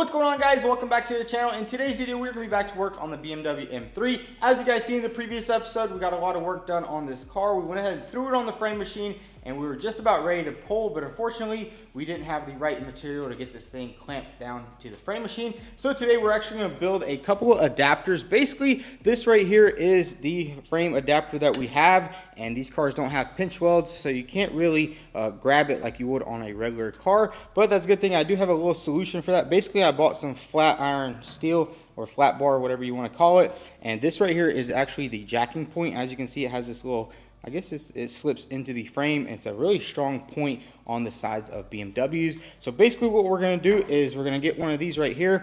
What's going on, guys? Welcome back to the channel. In today's video, we're going to be back to work on the BMW M3. As you guys see in the previous episode, we got a lot of work done on this car. We went ahead and threw it on the frame machine and we were just about ready to pull, but unfortunately we didn't have the right material to get this thing clamped down to the frame machine. So today we're actually going to build a couple of adapters. Basically, this right here is the frame adapter that we have, and these cars don't have pinch welds, so you can't really grab it like you would on a regular car. But that's a good thing. I do have a little solution for that. Basically, I bought some flat iron steel or flat bar, whatever you want to call it, and this right here is actually the jacking point. As you can see, it has this little, I guess it slips into the frame. It's a really strong point on the sides of BMWs. So basically what we're going to do is we're going to get one of these right here,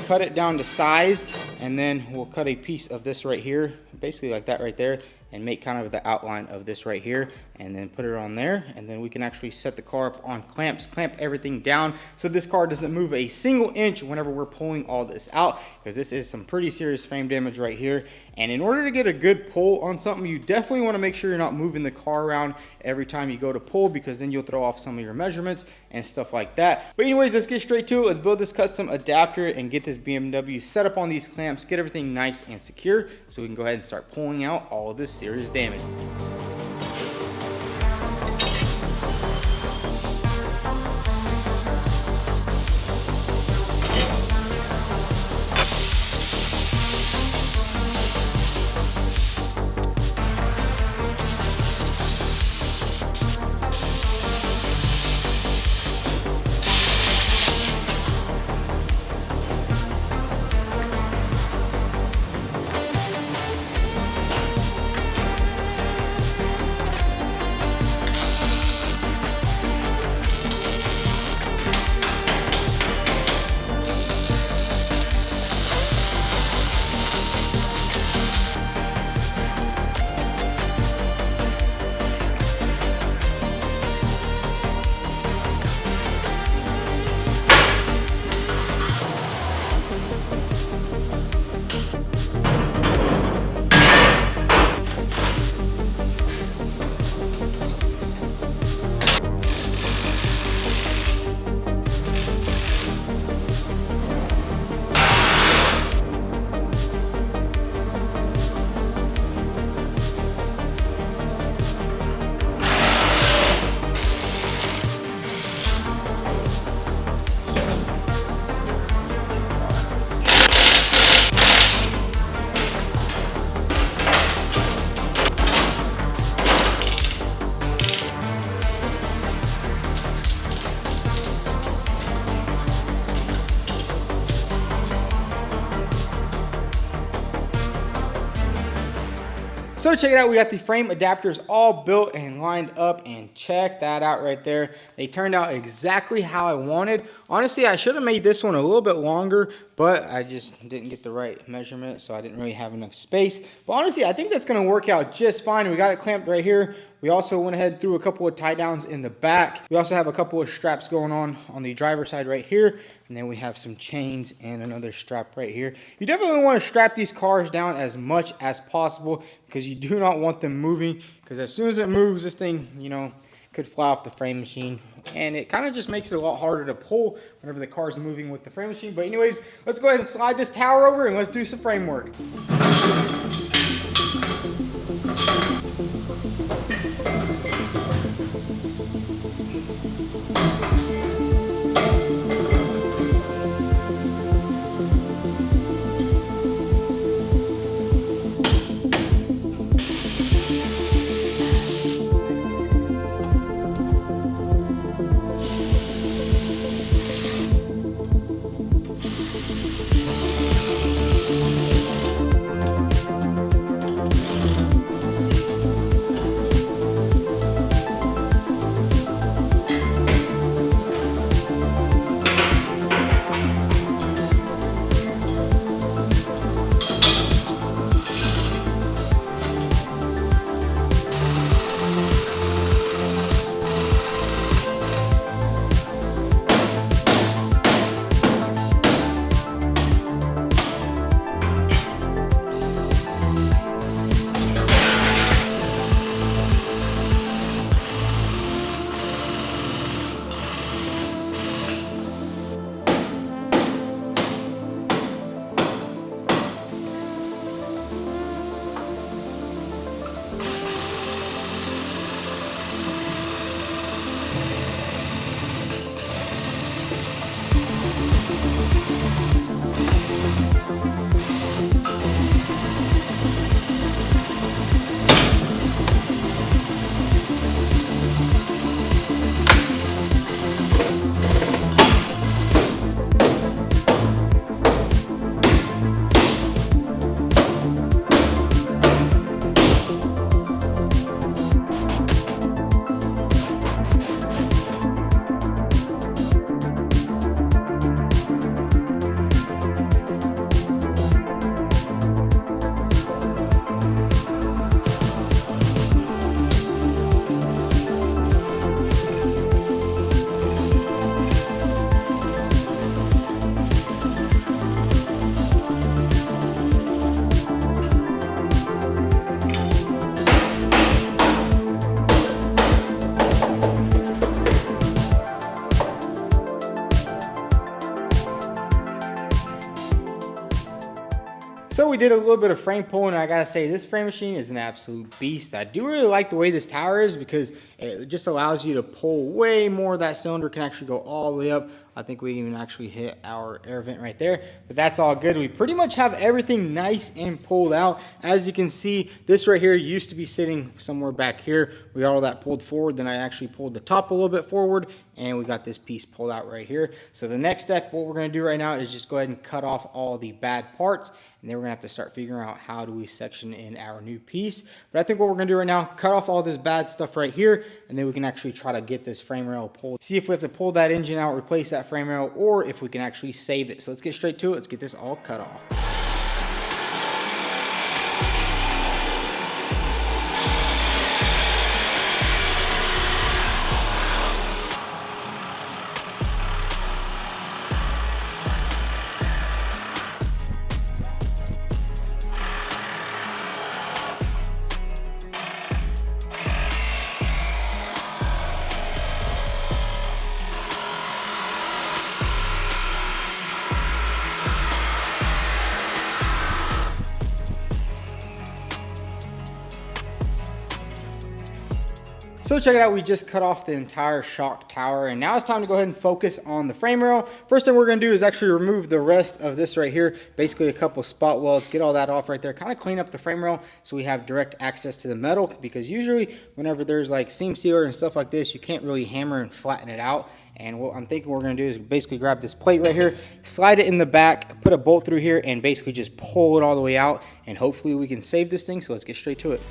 cut it down to size, and then we'll cut a piece of this right here, basically like that right there, and make kind of the outline of this right here, and then put it on there, and then we can actually set the car up on clamps, clamp everything down so this car doesn't move a single inch whenever we're pulling all this out, because this is some pretty serious frame damage right here. And in order to get a good pull on something, you definitely want to make sure you're not moving the car around every time you go to pull, because then you'll throw off some of your measurements and stuff like that. But anyways, let's get straight to it. Let's build this custom adapter and get this BMW set up on these clamps, get everything nice and secure so we can go ahead and start pulling out all of this serious damage. So check it out, we got the frame adapters all built and lined up, and check that out right there. They turned out exactly how I wanted. Honestly, I should have made this one a little bit longer, but I just didn't get the right measurement, so I didn't really have enough space. But honestly, I think that's gonna work out just fine. We got it clamped right here. We also went ahead and threw a couple of tie downs in the back. We also have a couple of straps going on the driver's side right here. And then we have some chains and another strap right here. You definitely want to strap these cars down as much as possible, because you do not want them moving, because as soon as it moves, this thing, you know, could fly off the frame machine. And it kind of just makes it a lot harder to pull whenever the car's moving with the frame machine. But anyways, let's go ahead and slide this tower over and let's do some frame work. So we did a little bit of frame pulling, and I gotta say this frame machine is an absolute beast. I do really like the way this tower is because it just allows you to pull way more. That cylinder can actually go all the way up. I think we even actually hit our air vent right there, but that's all good. We pretty much have everything nice and pulled out. As you can see, this right here used to be sitting somewhere back here. We got all that pulled forward, then I actually pulled the top a little bit forward, and we got this piece pulled out right here. So the next step, what we're gonna do right now is just go ahead and cut off all the bad parts, and then we're gonna have to start figuring out how do we section in our new piece. But I think what we're gonna do right now, cut off all this bad stuff right here, and then we can actually try to get this frame rail pulled. See if we have to pull that engine out, replace that frame rail, or if we can actually save it. So let's get straight to it. Let's get this all cut off. So check it out, we just cut off the entire shock tower, and now it's time to go ahead and focus on the frame rail. First thing we're gonna do is actually remove the rest of this right here, basically a couple spot welds, get all that off right there, kind of clean up the frame rail so we have direct access to the metal, because usually whenever there's like seam sealer and stuff like this, you can't really hammer and flatten it out. And what I'm thinking we're gonna do is basically grab this plate right here, slide it in the back, put a bolt through here, and basically just pull it all the way out, and hopefully we can save this thing. So let's get straight to it.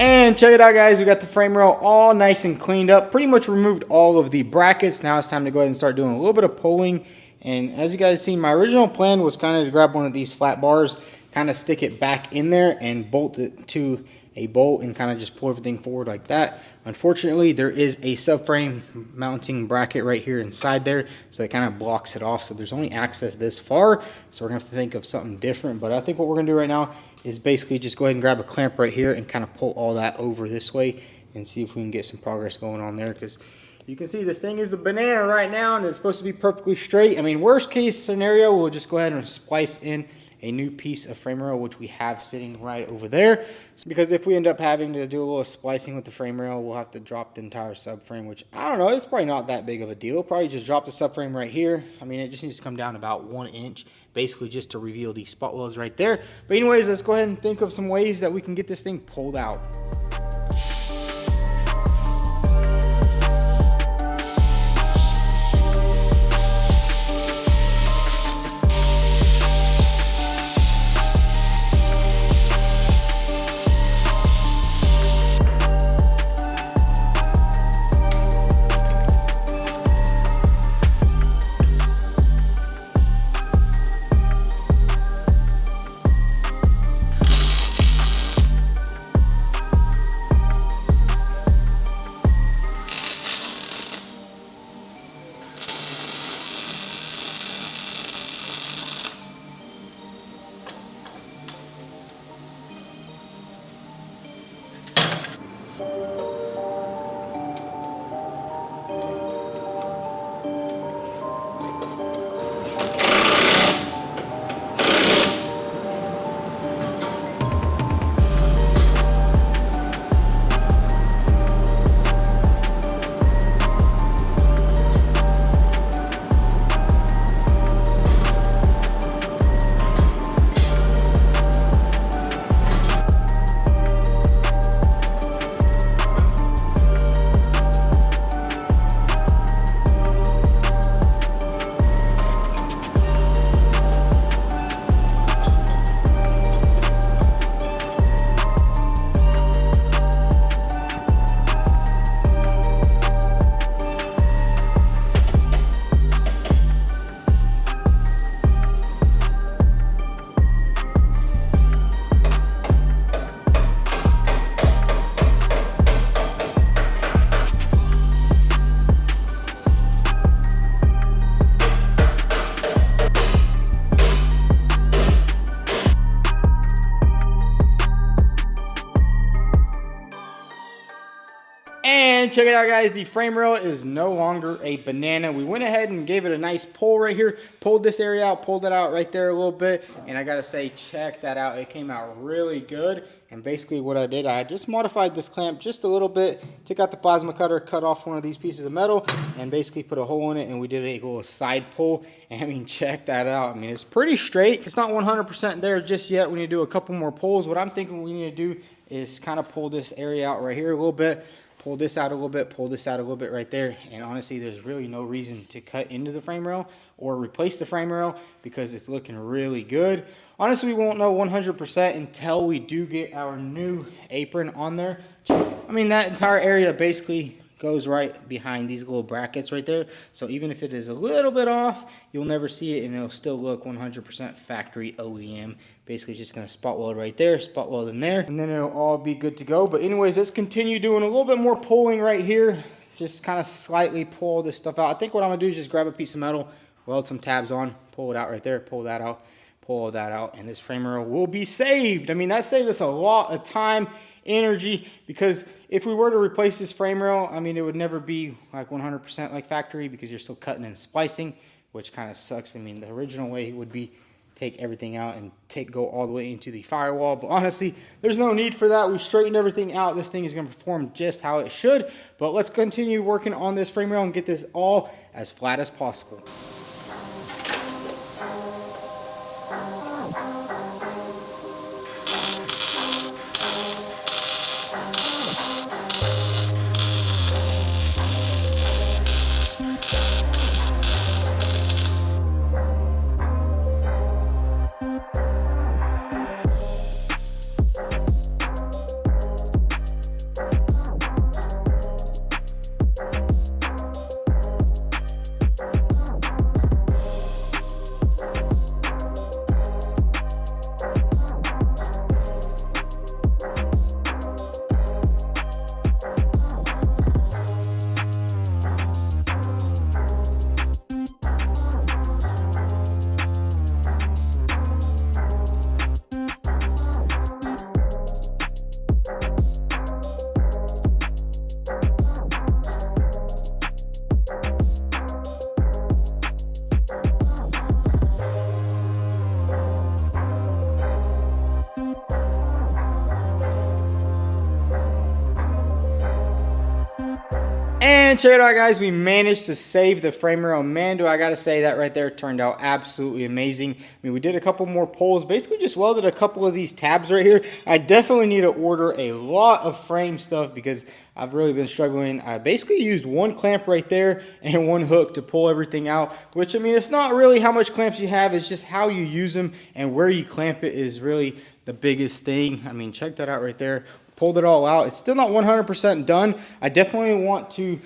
And check it out, guys, we got the frame rail all nice and cleaned up, pretty much removed all of the brackets. Now it's time to go ahead and start doing a little bit of pulling. And as you guys see, my original plan was kind of to grab one of these flat bars, kind of stick it back in there and bolt it to a bolt and kind of just pull everything forward like that. Unfortunately, there is a subframe mounting bracket right here inside there, so it kind of blocks it off. So there's only access this far, so we're gonna have to think of something different. But I think what we're gonna do right now is basically just go ahead and grab a clamp right here and kind of pull all that over this way and see if we can get some progress going on there, because you can see this thing is a banana right now and it's supposed to be perfectly straight. I mean, worst case scenario, we'll just go ahead and splice in a new piece of frame rail, which we have sitting right over there. Because if we end up having to do a little splicing with the frame rail, we'll have to drop the entire subframe, which I don't know, it's probably not that big of a deal. Probably just drop the subframe right here. I mean, it just needs to come down about 1 inch, basically just to reveal these spot welds right there. But anyways, let's go ahead and think of some ways that we can get this thing pulled out. And check it out, guys, the frame rail is no longer a banana. We went ahead and gave it a nice pull right here, pulled this area out, pulled it out right there a little bit, and I gotta say, check that out. It came out really good. And basically what I did, I just modified this clamp just a little bit, took out the plasma cutter, cut off one of these pieces of metal, and basically put a hole in it, and we did a little side pull. And I mean, check that out. I mean, it's pretty straight. It's not 100% there just yet. We need to do a couple more pulls. What I'm thinking we need to do is kind of pull this area out right here a little bit, pull this out a little bit, pull this out a little bit right there. And honestly, there's really no reason to cut into the frame rail or replace the frame rail because it's looking really good. Honestly, we won't know 100% until we do get our new apron on there. I mean, that entire area basically goes right behind these little brackets right there. So even if it is a little bit off, you'll never see it and it'll still look 100% factory OEM. Basically just gonna spot weld right there, spot weld in there, and then it'll all be good to go. But anyways, let's continue doing a little bit more pulling right here. Just kind of slightly pull this stuff out. I think what I'm gonna do is just grab a piece of metal, weld some tabs on, pull it out right there, pull that out, pull that out, and this frame rail will be saved. I mean, that saved us a lot of time, energy, because if we were to replace this frame rail, I mean, it would never be like 100% like factory because you're still cutting and splicing, which kind of sucks. I mean, the original way would be take everything out and go all the way into the firewall, but honestly, there's no need for that. We straightened everything out. This thing is going to perform just how it should, but let's continue working on this frame rail and get this all as flat as possible. And check it out, guys, we managed to save the frame rail. Man, do I gotta say, that right there turned out absolutely amazing. I mean, we did a couple more pulls, basically just welded a couple of these tabs right here. I definitely need to order a lot of frame stuff because I've really been struggling. I basically used one clamp right there and one hook to pull everything out, which, I mean, it's not really how much clamps you have, it's just how you use them, and where you clamp it is really the biggest thing. I mean, check that out right there. Pulled it all out. It's still not 100% done. I definitely want to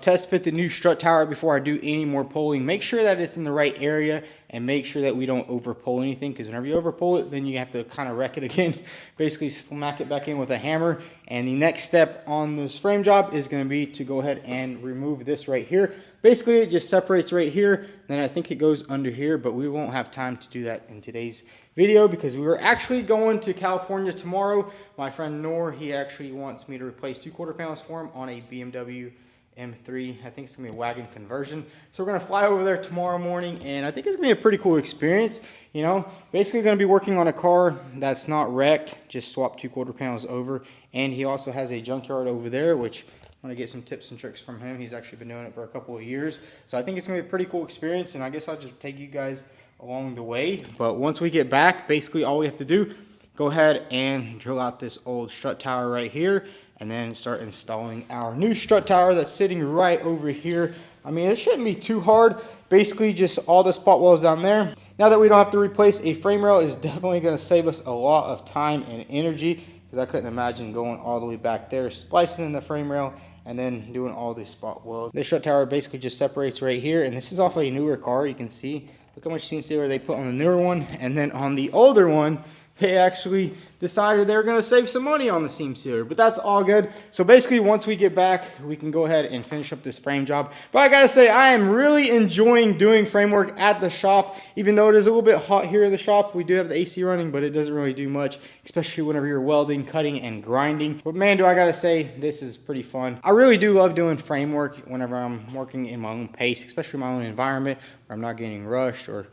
test fit the new strut tower before I do any more pulling. Make sure that it's in the right area and make sure that we don't over pull anything, because whenever you over pull it, then you have to kind of wreck it again. Basically smack it back in with a hammer. And the next step on this frame job is going to be to go ahead and remove this right here. Basically it just separates right here, then I think it goes under here, but we won't have time to do that in today's video because we were actually going to California tomorrow. My friend Noor, he actually wants me to replace 2 quarter panels for him on a BMW M3. I think it's gonna be a wagon conversion. So we're gonna fly over there tomorrow morning, and I think it's gonna be a pretty cool experience. You know, basically gonna be working on a car that's not wrecked, just swap 2 quarter panels over. And he also has a junkyard over there, which I'm gonna get some tips and tricks from him. He's actually been doing it for a couple of years. So I think it's gonna be a pretty cool experience, and I guess I'll just take you guys along the way. But once we get back, basically all we have to do, go ahead and drill out this old strut tower right here, and then start installing our new strut tower that's sitting right over here. I mean, it shouldn't be too hard. Basically just all the spot welds down there. Now that we don't have to replace a frame rail, is definitely gonna save us a lot of time and energy, because I couldn't imagine going all the way back there, splicing in the frame rail, and then doing all this spot weld. This strut tower basically just separates right here, and this is off a newer car. You can see, look how much seam sealer they put on the newer one, and then on the older one, they actually decided they were going to save some money on the seam sealer, but that's all good. So basically, once we get back, we can go ahead and finish up this frame job. But I gotta say, I am really enjoying doing frame work at the shop, even though it is a little bit hot here in the shop. We do have the AC running, but it doesn't really do much, especially whenever you're welding, cutting, and grinding. But man, do I gotta say, this is pretty fun. I really do love doing frame work whenever I'm working in my own pace, especially my own environment, where I'm not getting rushed or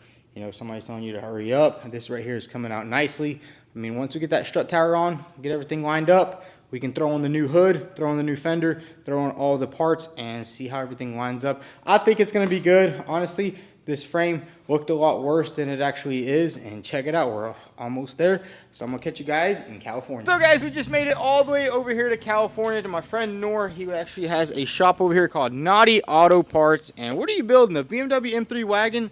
somebody's telling you to hurry up. This right here is coming out nicely. I mean, once we get that strut tower on, get everything lined up, we can throw on the new hood, throw on the new fender, throw on all the parts, and see how everything lines up. I think it's gonna be good. Honestly, this frame looked a lot worse than it actually is, and check it out, we're almost there. So I'm gonna catch you guys in California. So guys, we just made it all the way over here to California to my friend Noor. He actually has a shop over here called Naughty Auto Parts. And what are you building, a BMW M3 wagon?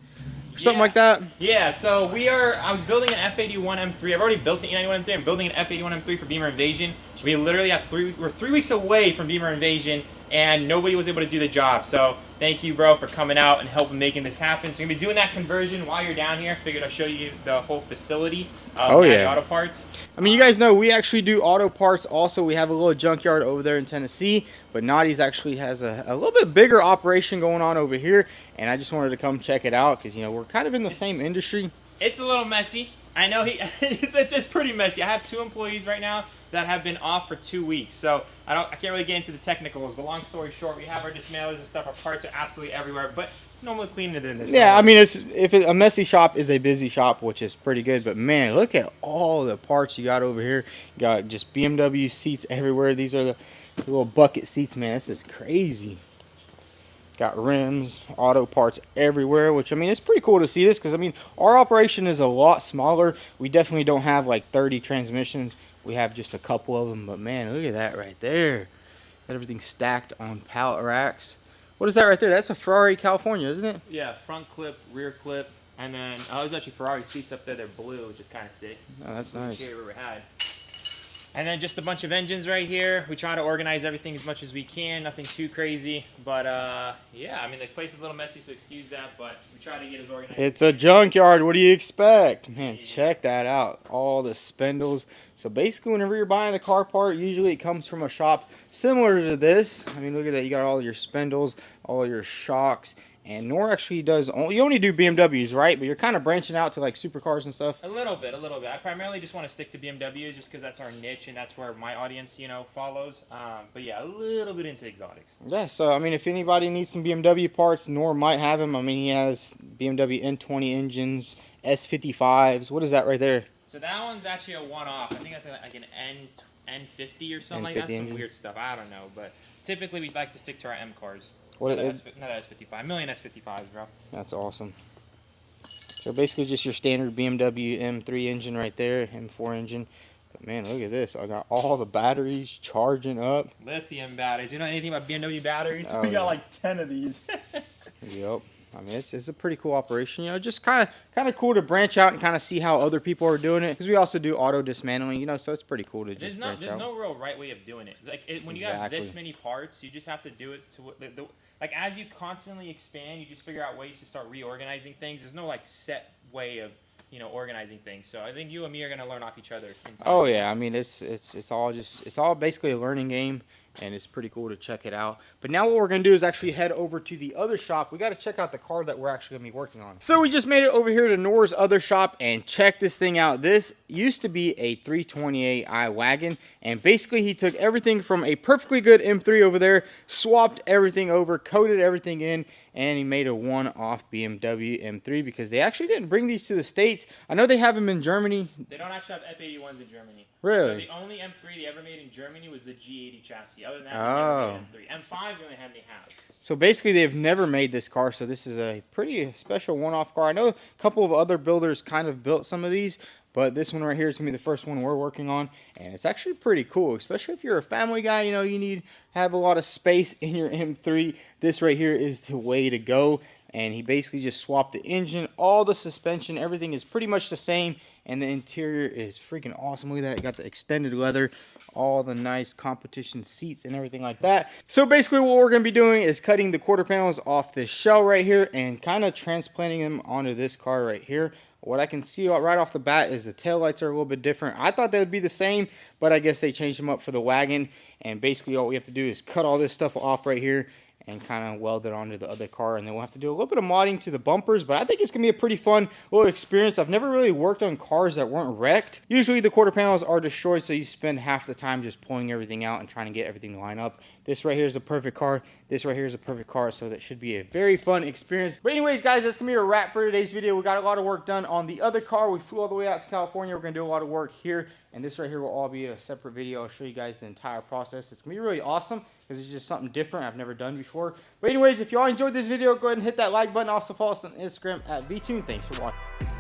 Something like that? Yeah, so I was building an F81 M3. I've already built an E91 M3. I'm building an F81 M3 for Beamer Invasion. We literally have we're 3 weeks away from Beamer Invasion, and nobody was able to do the job. So thank you, bro, for coming out and helping making this happen. So you're going to be doing that conversion while you're down here. Figured I'll show you the whole facility of Auto Parts. I mean, you guys know we actually do auto parts also. We have a little junkyard over there in Tennessee, but Naughty's actually has a little bit bigger operation going on over here, and I just wanted to come check it out because, we're kind of in the same industry. It's a little messy. I know it's pretty messy. I have 2 employees right now that have been off for 2 weeks, so I can't really get into the technicals. But long story short, we have our dismantlers and stuff. Our parts are absolutely everywhere, but it's normally cleaner than this. Yeah, I mean, a messy shop is a busy shop, which is pretty good. But man, look at all the parts you got over here. You got just BMW seats everywhere. These are the little bucket seats, man. This is crazy. Got rims, auto parts everywhere, which, I mean, it's pretty cool to see this because, I mean, our operation is a lot smaller. We definitely don't have like 30 transmissions. We have just a couple of them, but man, look at that right there. Got everything stacked on pallet racks. What is that right there? That's a Ferrari California, isn't it? Yeah, front clip, rear clip, and then there's actually Ferrari seats up there. They're blue, which is kind of sick. Oh, that's nice. We ever had. And then just a bunch of engines right here. We try to organize everything as much as we can. Nothing too crazy. But, yeah, I mean, the place is a little messy, so excuse that. But we try to get as organized. It's a junkyard. What do you expect? Man, check that out. All the spindles. So basically, whenever you're buying a car part, usually it comes from a shop similar to this. I mean, look at that. You got all your spindles, all your shocks. And Noor actually does, you only do BMWs, right? But you're kind of branching out to like supercars and stuff. A little bit. I primarily just want to stick to BMWs just because that's our niche and that's where my audience, follows. But yeah, a little bit into exotics. Yeah, so I mean, if anybody needs some BMW parts, Noor might have them. I mean, he has BMW N20 engines, S55s. What is that right there? So that one's actually a one-off. I think that's like an N50 or something like that. Some weird stuff. I don't know. But typically, we'd like to stick to our M cars. Another S55. A million S55s, bro. That's awesome. So basically just your standard BMW M3 engine right there, M4 engine. But man, look at this. I got all the batteries charging up. Lithium batteries. You know anything about BMW batteries? Oh, we got like 10 of these. Yep. I mean, it's a pretty cool operation. Just kind of cool to branch out and kind of see how other people are doing it. Because we also do auto dismantling, so it's pretty cool to just branch out. There's no real right way of doing it. Like when you have this many parts, you just have to do it to like as you constantly expand, you just figure out ways to start reorganizing things. There's no like set way of organizing things. So I think you and me are gonna learn off each other. Oh yeah, I mean it's all basically a learning game. And it's pretty cool to check it out. But now what we're going to do is actually head over to the other shop. We got to check out the car that we're actually going to be working on. So we just made it over here to Noor's other shop and check this thing out. This used to be a 328i wagon. And basically he took everything from a perfectly good M3 over there, swapped everything over, coated everything in, and he made a one-off BMW M3 because they actually didn't bring these to the States. I know they have them in Germany. They don't actually have F81s in Germany. Really? So the only M3 they ever made in Germany was the G80 chassis. Other than that, they never made M3. M5 is the only one they have. So basically they've never made this car, so this is a pretty special one-off car. I know a couple of other builders kind of built some of these, but this one right here is going to be the first one we're working on, and it's actually pretty cool, especially if you're a family guy, you need to have a lot of space in your M3. This right here is the way to go, and he basically just swapped the engine, all the suspension, everything is pretty much the same, and the interior is freaking awesome. Look at that, it got the extended leather, all the nice competition seats and everything like that. So basically what we're going to be doing is cutting the quarter panels off this shell right here and kind of transplanting them onto this car right here. What I can see right off the bat is the taillights are a little bit different. I thought they would be the same, but I guess they changed them up for the wagon. And basically all we have to do is cut all this stuff off right here and kind of weld it onto the other car, and then we'll have to do a little bit of modding to the bumpers, but I think it's gonna be a pretty fun little experience. I've never really worked on cars that weren't wrecked. Usually the quarter panels are destroyed, so you spend half the time just pulling everything out and trying to get everything to line up. This right here is a perfect car. This right here is a perfect car, so that should be a very fun experience. But anyways, guys, that's gonna be a wrap for today's video. We got a lot of work done on the other car. We flew all the way out to California. We're gonna do a lot of work here, and this right here will all be a separate video. I'll show you guys the entire process. It's gonna be really awesome because it's just something different I've never done before. But anyways, if y'all enjoyed this video, go ahead and hit that like button. Also follow us on Instagram at vTuned. Thanks for watching.